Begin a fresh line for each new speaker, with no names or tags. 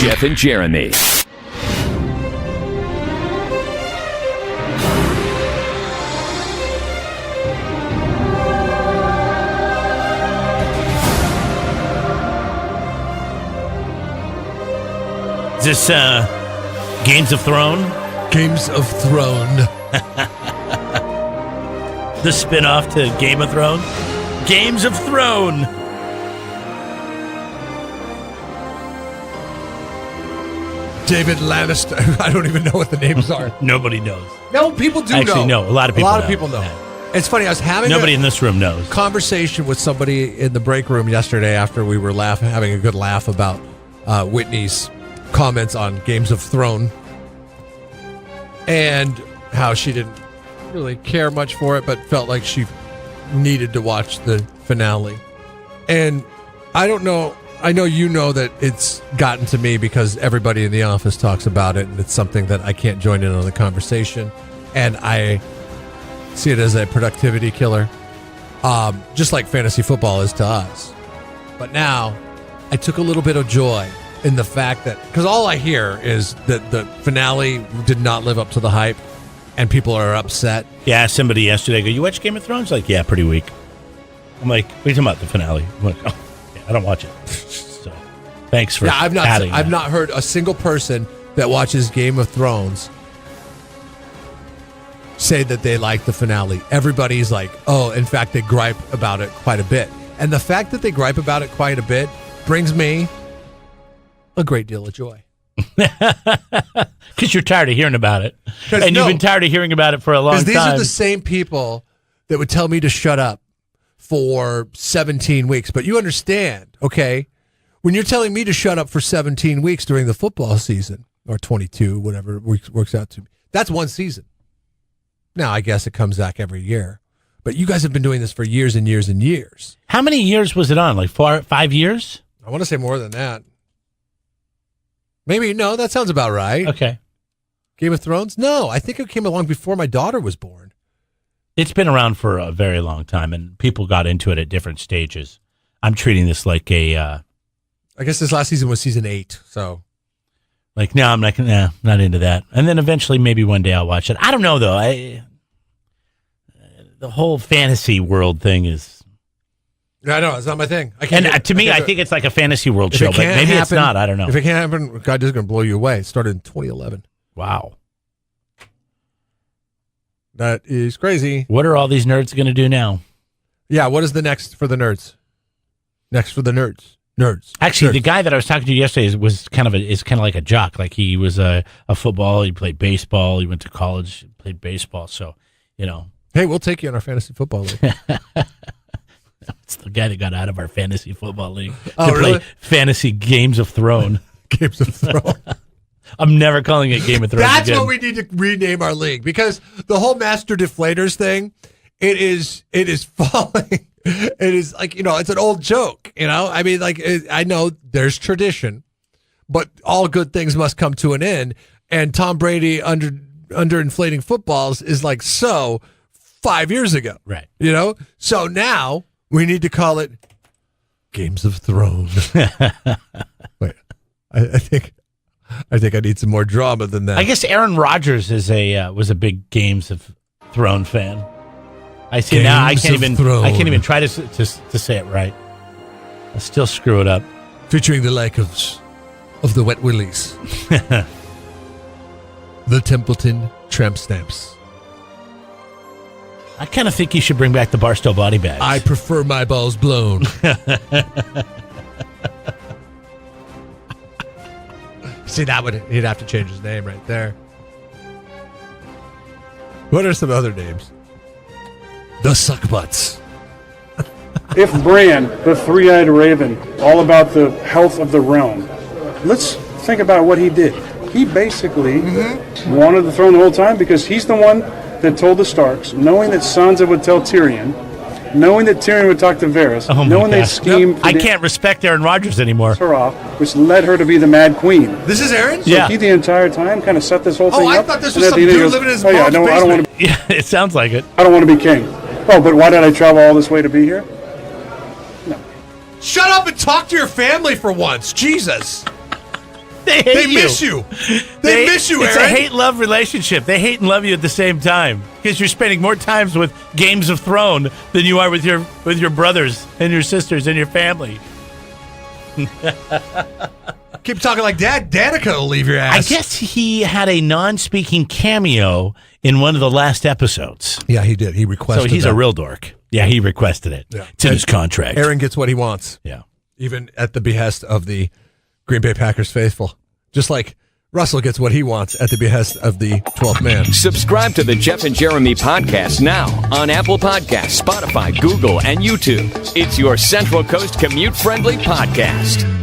Jeff and Jeremy.
Is this Games of Thrones?
Games of Thrones.
The spinoff to Game of Thrones? Games of Thrones.
David Lannister. I don't even know what the names are.
Nobody knows.
No, people do
Actually,
know.
no. A lot of people know.
Yeah. It's funny. I was having
Nobody in this room knows.
Conversation with somebody in the break room yesterday after we were having a good laugh about Whitney's comments on Games of Thrones and how she didn't really care much for it, but felt like she needed to watch the finale. And I don't know. I know you know that it's gotten to me because everybody in the office talks about it, and it's something that I can't join in on the conversation. And I see it as a productivity killer, just like fantasy football is to us. But now I took a little bit of joy in the fact that, because all I hear is that the finale did not live up to the hype and people are upset.
Yeah, I asked somebody yesterday, you watch Game of Thrones? Like, yeah, pretty weak. I'm like, what are you talking about, the finale? I'm like, oh, yeah, I don't watch it. So, thanks for
I've not heard a single person that watches Game of Thrones say that they like the finale. Everybody's like, oh, in fact, they gripe about it quite a bit. And the fact that they gripe about it quite a bit brings me a great deal of joy.
Because you're tired of hearing about it. And you've been tired of hearing about it for a long time.
Because these are the same people that would tell me to shut up for 17 weeks. But you understand, okay, when you're telling me to shut up for 17 weeks during the football season, or 22, whatever it works out to be, that's one season. Now, I guess it comes back every year. But you guys have been doing this for years and years and years.
How many years was it on? Like 5 years?
I want to say more than that. Maybe, no, that sounds about right.
Okay.
Game of Thrones? No, I think it came along before my daughter was born.
It's been around for a very long time, and people got into it at different stages. I'm treating this like a...
I guess this last season was season 8, so...
Like, no, I'm like, nah, not into that. And then eventually, maybe one day I'll watch it. I don't know, though. The whole fantasy world thing is...
I know, it's not my thing.
I think it's like a fantasy world show, but maybe it's not. I don't know.
If it can't happen, God is going to blow you away. It started in 2011.
Wow.
That is crazy.
What are all these nerds going to do now?
Yeah, what is the next for the nerds? Next for the nerds. Nerds.
Actually, the guy that I was talking to yesterday is kind of like a jock. Like, he was a football. He played baseball. He went to college, played baseball. So, you know.
Hey, we'll take you in our fantasy football league.
It's the guy that got out of our fantasy football league
to
play fantasy Games of Thrones.
Games of Thrones.
I'm never calling it Game of Thrones.
That's
again.
what we need to rename our league, because the whole Master Deflators thing, it is falling. It is like, it's an old joke, I mean, like, I know there's tradition, but all good things must come to an end. And Tom Brady under inflating footballs is like 5 years ago.
Right.
So now we need to call it Games of Thrones. Wait, I think I need some more drama than that.
I guess Aaron Rodgers was a big Games of Thrones fan. I see now. I can't even try to say it right. I still screw it up.
Featuring the like of the Wet Willies, the Templeton Tramp Stamps.
I kind of think you should bring back the Barstow body bags.
I prefer my balls blown. See, he'd have to change his name right there. What are some other names? The Suckbutts.
If Bran, the three-eyed raven, all about the health of the realm, let's think about what he did. He basically wanted the throne the whole time because he's the one that told the Starks, knowing that Sansa would tell Tyrion, knowing that Tyrion would talk to Varys, knowing they'd scheme...
I can't respect Aaron Rodgers anymore.
...her off, which led her to be the Mad Queen.
This is Aaron?
So he the entire time kind of set this whole thing up.
Oh, I thought this was some dude living in his mom's basement.
I don't want to...
Yeah, it sounds like it.
I don't want to be king. Oh, but why did I travel all this way to be here? No.
Shut up and talk to your family for once. Jesus.
They hate
They miss you. They miss you,
It's
Aaron.
a hate-love relationship. They hate and love you at the same time because you're spending more times with Games of Thrones than you are with your brothers and your sisters and your family.
Keep talking like Dad. Danica will leave your ass.
I guess he had a non-speaking cameo in one of the last episodes.
Yeah, he did. He requested
So he's
that.
a real dork. Yeah, he requested it.
Yeah.
It's in his contract.
Aaron gets what he wants.
Yeah.
Even at the behest of the Green Bay Packers faithful. Just like Russell gets what he wants at the behest of the 12th man.
Subscribe to the Jeff and Jeremy podcast now on Apple Podcasts, Spotify, Google, and YouTube. It's your Central Coast commute-friendly podcast.